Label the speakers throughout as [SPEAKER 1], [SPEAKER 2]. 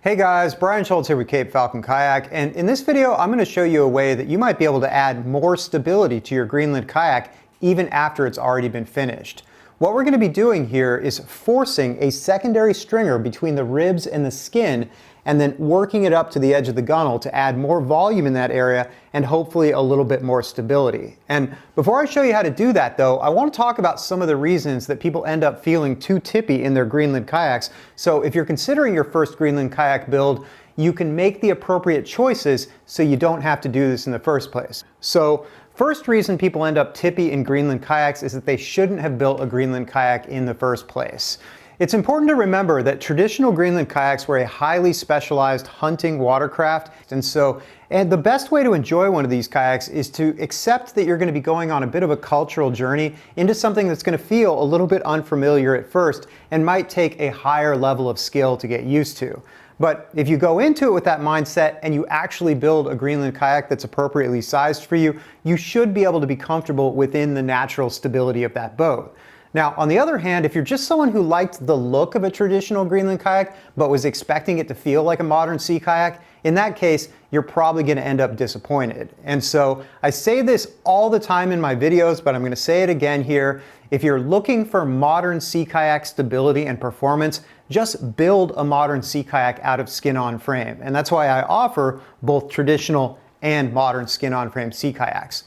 [SPEAKER 1] Hey guys, Brian Schultz here with Cape Falcon Kayak, and in this video I'm going to show you a way that you might be able to add more stability to your Greenland kayak even after it's already been finished. What we're going to be doing here is forcing a secondary stringer between the ribs and the skin and then working it up to the edge of the gunnel to add more volume in that area and hopefully a little bit more stability. And before I show you how to do that though, I want to talk about some of the reasons that people end up feeling too tippy in their Greenland kayaks. So if you're considering your first Greenland kayak build, you can make the appropriate choices so you don't have to do this in the first place. So first reason people end up tippy in Greenland kayaks is that they shouldn't have built a Greenland kayak in the first place. It's important to remember that traditional Greenland kayaks were a highly specialized hunting watercraft, and the best way to enjoy one of these kayaks is to accept that you're going to be going on a bit of a cultural journey into something that's going to feel a little bit unfamiliar at first and might take a higher level of skill to get used to. But if you go into it with that mindset and you actually build a Greenland kayak that's appropriately sized for you, you should be able to be comfortable within the natural stability of that boat. Now, on the other hand, if you're just someone who liked the look of a traditional Greenland kayak, but was expecting it to feel like a modern sea kayak, in that case, you're probably going to end up disappointed. And so I say this all the time in my videos, but I'm going to say it again here. If you're looking for modern sea kayak stability and performance, just build a modern sea kayak out of skin-on frame. And that's why I offer both traditional and modern skin-on frame sea kayaks.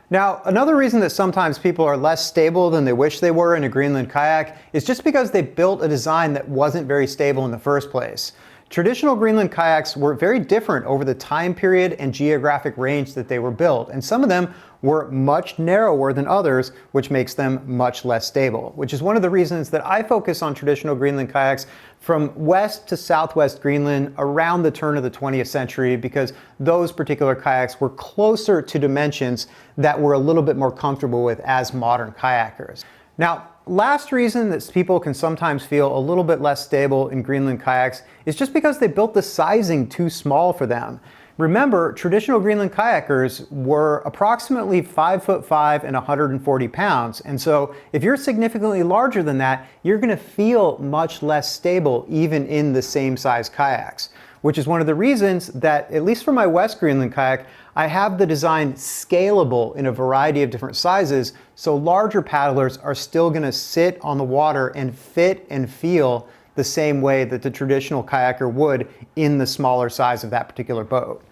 [SPEAKER 1] Now, another reason that sometimes people are less stable than they wish they were in a Greenland kayak is just because they built a design that wasn't very stable in the first place. Traditional Greenland kayaks were very different over the time period and geographic range that they were built, and some of them were much narrower than others, which makes them much less stable, which is one of the reasons that I focus on traditional Greenland kayaks from west to southwest Greenland around the turn of the 20th century, because those particular kayaks were closer to dimensions that we're a little bit more comfortable with as modern kayakers. Now, last reason that people can sometimes feel a little bit less stable in Greenland kayaks is just because they built the sizing too small for them. Remember, traditional Greenland kayakers were approximately 5'5" and 140 pounds. And so if you're significantly larger than that, you're going to feel much less stable even in the same size kayaks, which is one of the reasons that, at least for my West Greenland kayak, I have the design scalable in a variety of different sizes, so larger paddlers are still going to sit on the water and fit and feel the same way that the traditional kayaker would in the smaller size of that particular boat.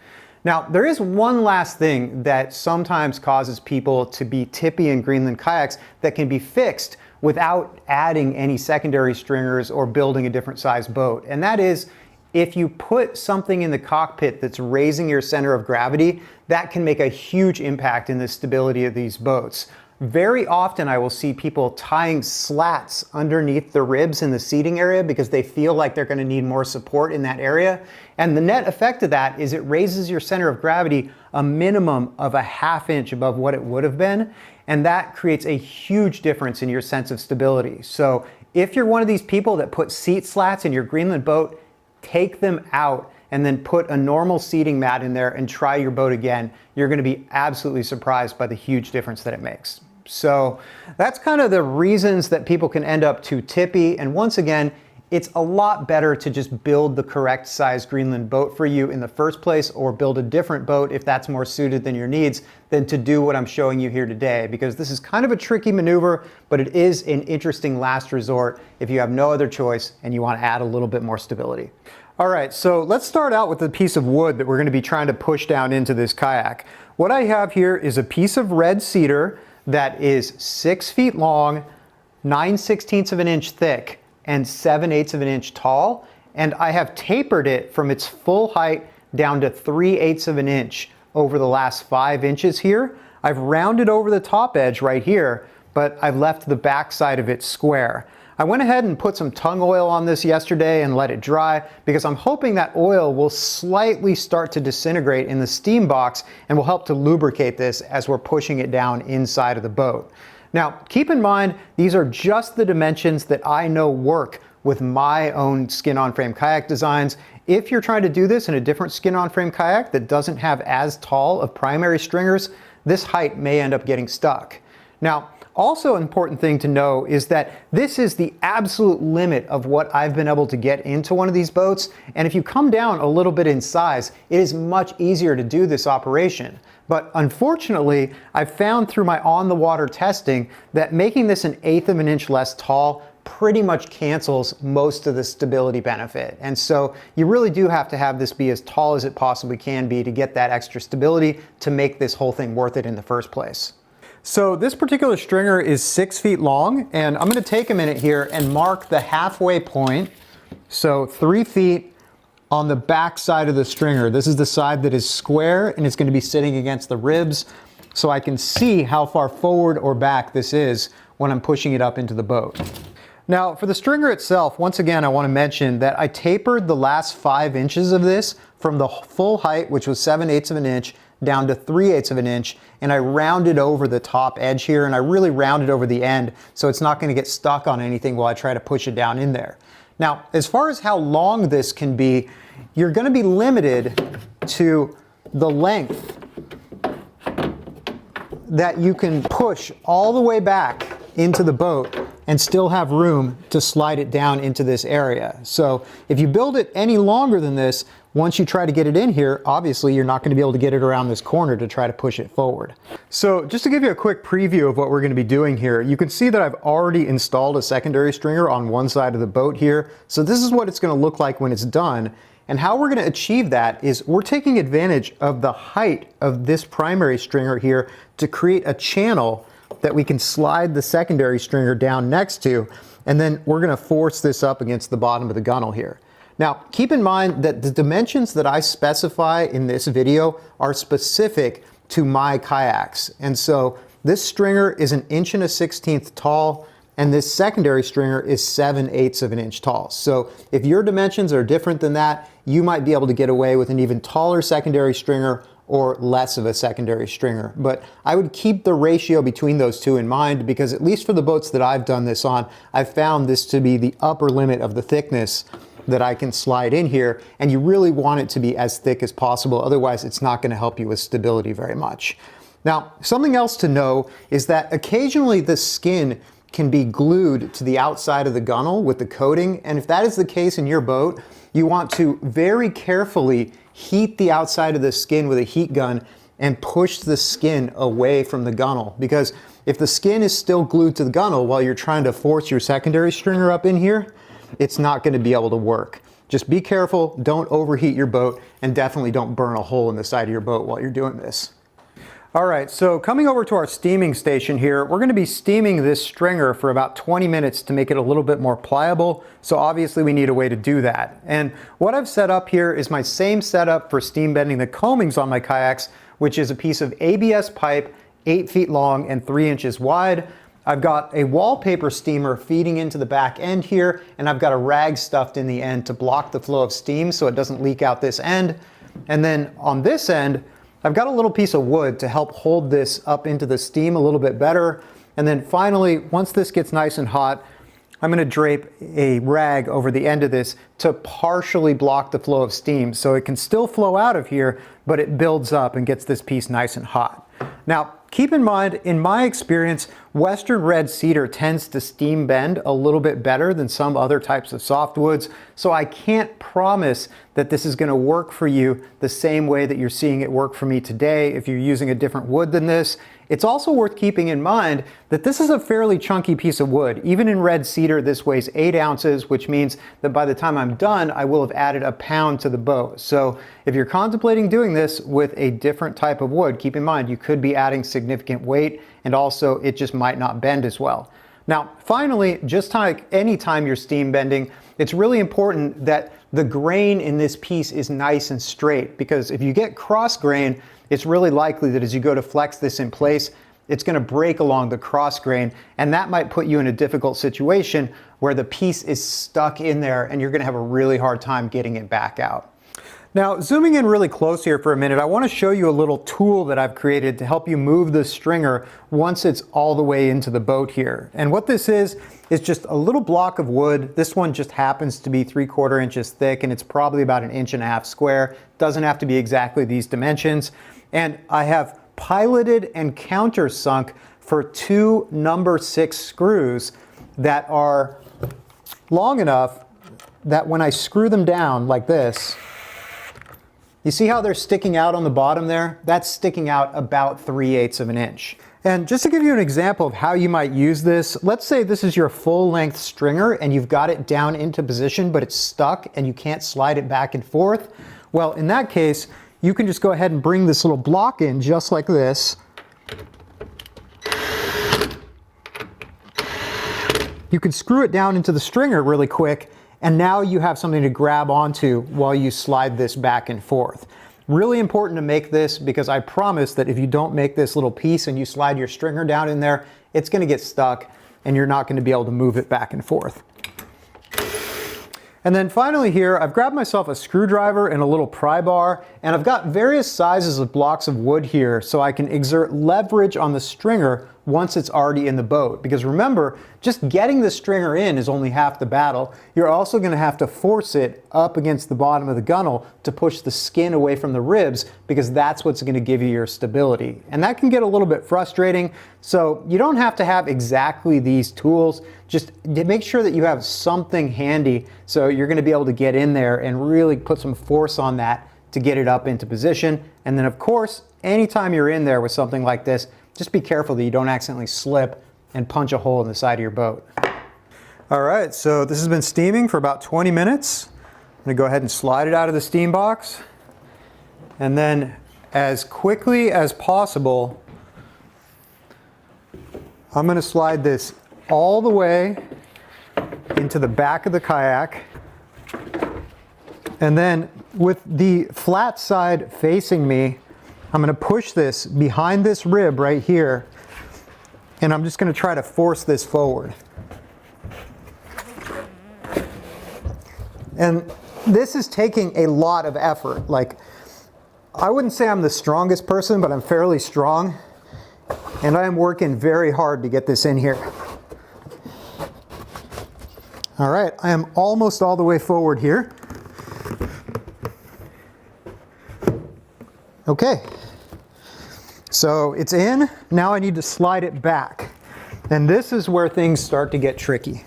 [SPEAKER 1] Now, there is one last thing that sometimes causes people to be tippy in Greenland kayaks that can be fixed without adding any secondary stringers or building a different size boat, and that is if you put something in the cockpit that's raising your center of gravity, that can make a huge impact in the stability of these boats. Very often I will see people tying slats underneath the ribs in the seating area because they feel like they're going to need more support in that area. And the net effect of that is it raises your center of gravity a minimum of a ½ inch above what it would have been. And that creates a huge difference in your sense of stability. So if you're one of these people that put seat slats in your Greenland boat, take them out and then put a normal seating mat in there and try your boat again. You're going to be absolutely surprised by the huge difference that it makes. So that's kind of the reasons that people can end up too tippy. And once again, it's a lot better to just build the correct size Greenland boat for you in the first place, or build a different boat if that's more suited than your needs, than to do what I'm showing you here today, because this is kind of a tricky maneuver, but it is an interesting last resort if you have no other choice and you want to add a little bit more stability. All right, so let's start out with the piece of wood that we're going to be trying to push down into this kayak. What I have here is a piece of red cedar that is 6 feet long, 9/16 of an inch thick, and 7/8 of an inch tall. And I have tapered it from its full height down to 3/8 of an inch over the last 5 inches here. I've rounded over the top edge right here, but I've left the back side of it square. I went ahead and put some tung oil on this yesterday and let it dry because I'm hoping that oil will slightly start to disintegrate in the steam box and will help to lubricate this as we're pushing it down inside of the boat. Now, keep in mind, these are just the dimensions that I know work with my own skin-on-frame kayak designs. If you're trying to do this in a different skin-on-frame kayak that doesn't have as tall of primary stringers, this height may end up getting stuck. Now, Also, an important thing to know is that this is the absolute limit of what I've been able to get into one of these boats. And if you come down a little bit in size, it is much easier to do this operation. But unfortunately, I've found through my on-the-water testing that making this 1/8 of an inch less tall pretty much cancels most of the stability benefit. And so you really do have to have this be as tall as it possibly can be to get that extra stability to make this whole thing worth it in the first place. So this particular stringer is 6 feet long, and I'm going to take a minute here and mark the halfway point. So 3 feet on the back side of the stringer. This is the side that is square, and it's going to be sitting against the ribs, so I can see how far forward or back this is when I'm pushing it up into the boat. Now for the stringer itself, once again I want to mention that I tapered the last 5 inches of this from the full height, which was 7/8 of an inch, down to 3/8 of an inch, and I rounded over the top edge here, and I really rounded over the end so it's not going to get stuck on anything while I try to push it down in there. Now, as far as how long this can be, you're going to be limited to the length that you can push all the way back into the boat and still have room to slide it down into this area. So if you build it any longer than this, once you try to get it in here, obviously you're not going to be able to get it around this corner to try to push it forward. So just to give you a quick preview of what we're going to be doing here, you can see that I've already installed a secondary stringer on one side of the boat here. So this is what it's going to look like when it's done. And how we're going to achieve that is we're taking advantage of the height of this primary stringer here to create a channel that we can slide the secondary stringer down next to, and then we're going to force this up against the bottom of the gunnel here. Now, keep in mind that the dimensions that I specify in this video are specific to my kayaks. And so this stringer is 1.16 inches tall, and this secondary stringer is 7/8 of an inch tall. So if your dimensions are different than that, you might be able to get away with an even taller secondary stringer or less of a secondary stringer. But I would keep the ratio between those two in mind, because at least for the boats that I've done this on, I've found this to be the upper limit of the thickness that I can slide in here, and you really want it to be as thick as possible, otherwise it's not going to help you with stability very much. Now, something else to know is that occasionally the skin can be glued to the outside of the gunnel with the coating, and if that is the case in your boat, you want to very carefully heat the outside of the skin with a heat gun and push the skin away from the gunnel, because if the skin is still glued to the gunnel while you're trying to force your secondary stringer up in here, it's not going to be able to work. Just be careful, don't overheat your boat, and definitely don't burn a hole in the side of your boat while you're doing this. All right, so coming over to our steaming station here, we're going to be steaming this stringer for about 20 minutes to make it a little bit more pliable. So obviously we need a way to do that. And what I've set up here is my same setup for steam bending the coamings on my kayaks, which is a piece of ABS pipe, 8 feet long and 3 inches wide. I've got a wallpaper steamer feeding into the back end here, and I've got a rag stuffed in the end to block the flow of steam so it doesn't leak out this end. And then on this end, I've got a little piece of wood to help hold this up into the steam a little bit better. And then finally, once this gets nice and hot, I'm going to drape a rag over the end of this to partially block the flow of steam so it can still flow out of here, but it builds up and gets this piece nice and hot. Now, keep in mind, in my experience, Western red cedar tends to steam bend a little bit better than some other types of softwoods, so I can't promise that this is going to work for you the same way that you're seeing it work for me today if you're using a different wood than this. It's also worth keeping in mind that this is a fairly chunky piece of wood. Even in red cedar, this weighs 8 ounces, which means that by the time I'm done, I will have added a pound to the boat. So if you're contemplating doing this with a different type of wood, keep in mind you could be adding significant weight, and also it just might not bend as well. Now, finally, just like any time you're steam bending, it's really important that the grain in this piece is nice and straight, because if you get cross grain, it's really likely that as you go to flex this in place, it's going to break along the cross grain, and that might put you in a difficult situation where the piece is stuck in there and you're going to have a really hard time getting it back out. Now, zooming in really close here for a minute, I want to show you a little tool that I've created to help you move the stringer once it's all the way into the boat here. And what this is just a little block of wood. This one just happens to be 3/4 inches thick, and it's probably about 1.5 inches square. Doesn't have to be exactly these dimensions. And I have piloted and countersunk for 2 number 6 screws that are long enough that when I screw them down like this, you see how they're sticking out on the bottom there? That's sticking out about 3/8 of an inch. And just to give you an example of how you might use this, let's say this is your full length stringer and you've got it down into position, but it's stuck and you can't slide it back and forth. Well, in that case, you can just go ahead and bring this little block in just like this. You can screw it down into the stringer really quick, and now you have something to grab onto while you slide this back and forth. Really important to make this, because I promise that if you don't make this little piece and you slide your stringer down in there, it's going to get stuck and you're not going to be able to move it back and forth. And then finally here, I've grabbed myself a screwdriver and a little pry bar, and I've got various sizes of blocks of wood here so I can exert leverage on the stringer once it's already in the boat. Because remember, just getting the stringer in is only half the battle. You're also going to have to force it up against the bottom of the gunnel to push the skin away from the ribs, because that's what's going to give you your stability. And that can get a little bit frustrating, so you don't have to have exactly these tools. Just make sure that you have something handy so you're going to be able to get in there and really put some force on that to get it up into position. And then of course, anytime you're in there with something like this, just be careful that you don't accidentally slip and punch a hole in the side of your boat. All right, so this has been steaming for about 20 minutes. I'm gonna go ahead and slide it out of the steam box. And then as quickly as possible, I'm gonna slide this all the way into the back of the kayak. And then with the flat side facing me, I'm going to push this behind this rib right here, and I'm just going to try to force this forward. And this is taking a lot of effort. Like, I wouldn't say I'm the strongest person, but I'm fairly strong, and I am working very hard to get this in here. All right, I am almost all the way forward here. Okay, so it's in. Now I need to slide it back. And this is where things start to get tricky.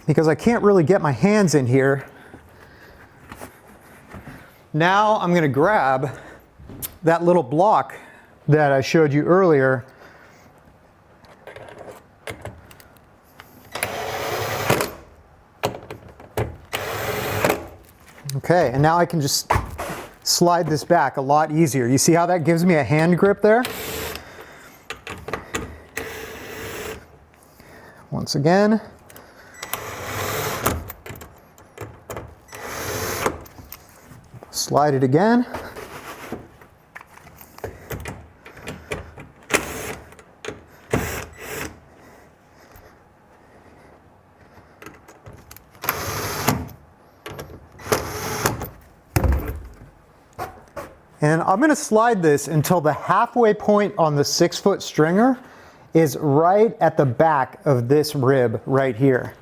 [SPEAKER 1] Because I can't really get my hands in here. Now I'm going to grab that little block that I showed you earlier. Okay, and now I can just slide this back a lot easier. You see how that gives me a hand grip there? Once again. Slide it again. And I'm going to slide this until the halfway point on the 6-foot stringer is right at the back of this rib right here.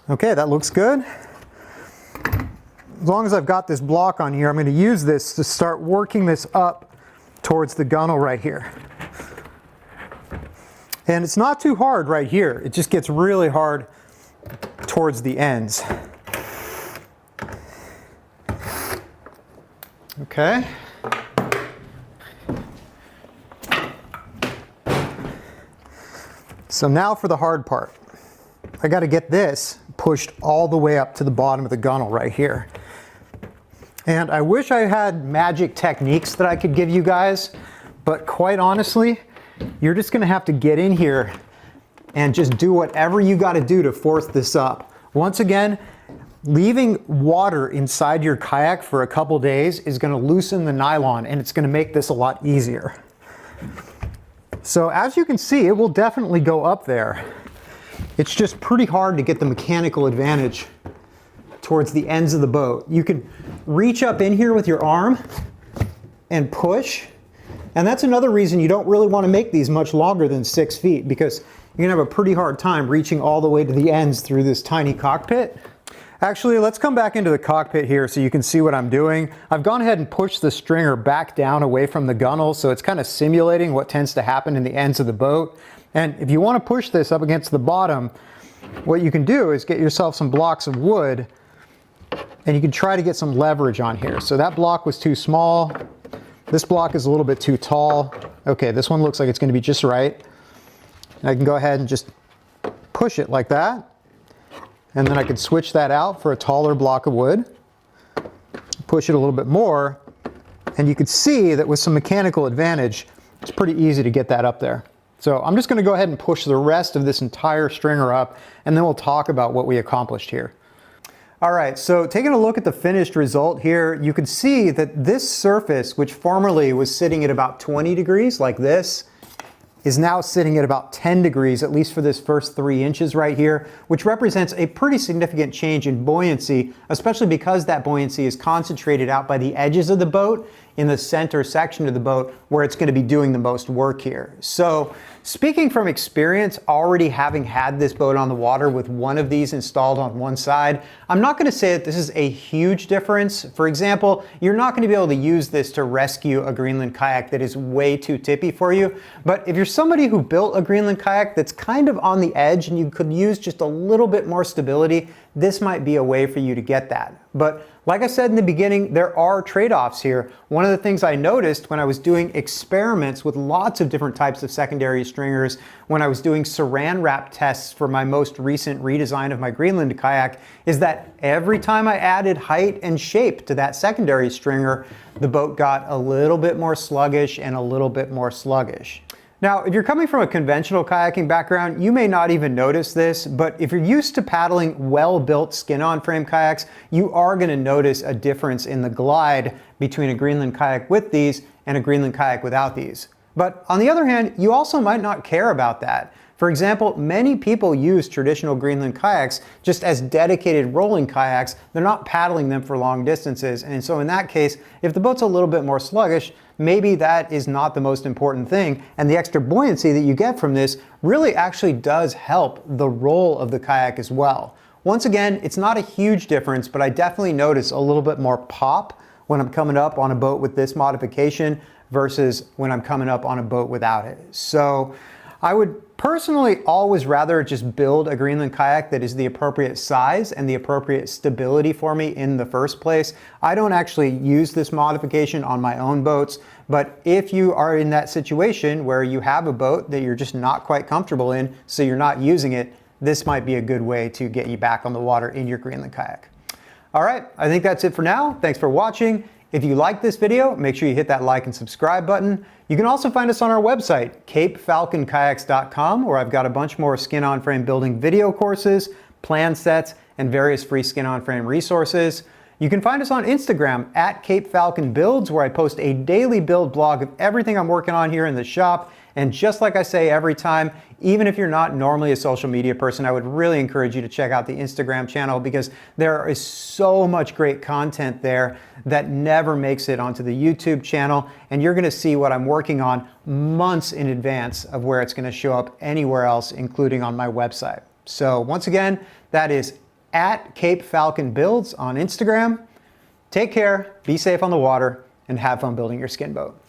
[SPEAKER 1] Okay, that looks good. As long as I've got this block on here, I'm going to use this to start working this up towards the gunnel right here. And it's not too hard right here. It just gets really hard towards the ends. Okay. So now for the hard part. I got to get this pushed all the way up to the bottom of the gunnel right here. And I wish I had magic techniques that I could give you guys, but quite honestly, you're just going to have to get in here and just do whatever you got to do to force this up. Once again, leaving water inside your kayak for a couple days is going to loosen the nylon, and it's going to make this a lot easier. So as you can see, it will definitely go up there. It's just pretty hard to get the mechanical advantage towards the ends of the boat. You can reach up in here with your arm and push. And that's another reason you don't really want to make these much longer than 6 feet, because you're going to have a pretty hard time reaching all the way to the ends through this tiny cockpit. Actually, let's come back into the cockpit here so you can see what I'm doing. I've gone ahead and pushed the stringer back down away from the gunnel, so it's kind of simulating what tends to happen in the ends of the boat. And if you want to push this up against the bottom, what you can do is get yourself some blocks of wood, and you can try to get some leverage on here. So that block was too small. This block is a little bit too tall. Okay, this one looks like it's going to be just right. And I can go ahead and just push it like that. And then I could switch that out for a taller block of wood. Push it a little bit more. And you could see that with some mechanical advantage, it's pretty easy to get that up there. So I'm just going to go ahead and push the rest of this entire stringer up, and then we'll talk about what we accomplished here. All right, so taking a look at the finished result here, you can see that this surface, which formerly was sitting at about 20 degrees like this, is now sitting at about 10 degrees, at least for this first 3 inches right here, which represents a pretty significant change in buoyancy, especially because that buoyancy is concentrated out by the edges of the boat in the center section of the boat where it's going to be doing the most work here. So speaking from experience, already having had this boat on the water with one of these installed on one side, I'm not going to say that this is a huge difference. For example, you're not going to be able to use this to rescue a Greenland kayak that is way too tippy for you. But if you're somebody who built a Greenland kayak that's kind of on the edge and you could use just a little bit more stability, this might be a way for you to get that. But like I said in the beginning, there are trade-offs here. One of the things I noticed when I was doing experiments with lots of different types of secondary stringers, when I was doing saran wrap tests for my most recent redesign of my Greenland kayak, is that every time I added height and shape to that secondary stringer, the boat got a little bit more sluggish and a little bit more sluggish. Now, if you're coming from a conventional kayaking background, you may not even notice this, but if you're used to paddling well-built skin-on frame kayaks, you are going to notice a difference in the glide between a Greenland kayak with these and a Greenland kayak without these. But on the other hand, you also might not care about that. For example, many people use traditional Greenland kayaks just as dedicated rolling kayaks. They're not paddling them for long distances. And so in that case, if the boat's a little bit more sluggish, maybe that is not the most important thing. And the extra buoyancy that you get from this really actually does help the roll of the kayak as well. Once again, it's not a huge difference, but I definitely notice a little bit more pop when I'm coming up on a boat with this modification versus when I'm coming up on a boat without it. So I would personally always rather just build a Greenland kayak that is the appropriate size and the appropriate stability for me in the first place. I don't actually use this modification on my own boats, but if you are in that situation where you have a boat that you're just not quite comfortable in, so you're not using it, this might be a good way to get you back on the water in your Greenland kayak. All right, I think that's it for now. Thanks for watching. If you like this video, make sure you hit that like and subscribe button. You can also find us on our website, capefalconkayaks.com, where I've got a bunch more skin-on frame building video courses, plan sets, and various free skin-on frame resources. You can find us on Instagram at Cape Falcon Builds, where I post a daily build blog of everything I'm working on here in the shop. And just like I say every time, even if you're not normally a social media person, I would really encourage you to check out the Instagram channel because there is so much great content there that never makes it onto the YouTube channel. And you're going to see what I'm working on months in advance of where it's going to show up anywhere else, including on my website. So once again, that is at Cape Falcon Builds on Instagram. Take care, be safe on the water, and have fun building your skin boat.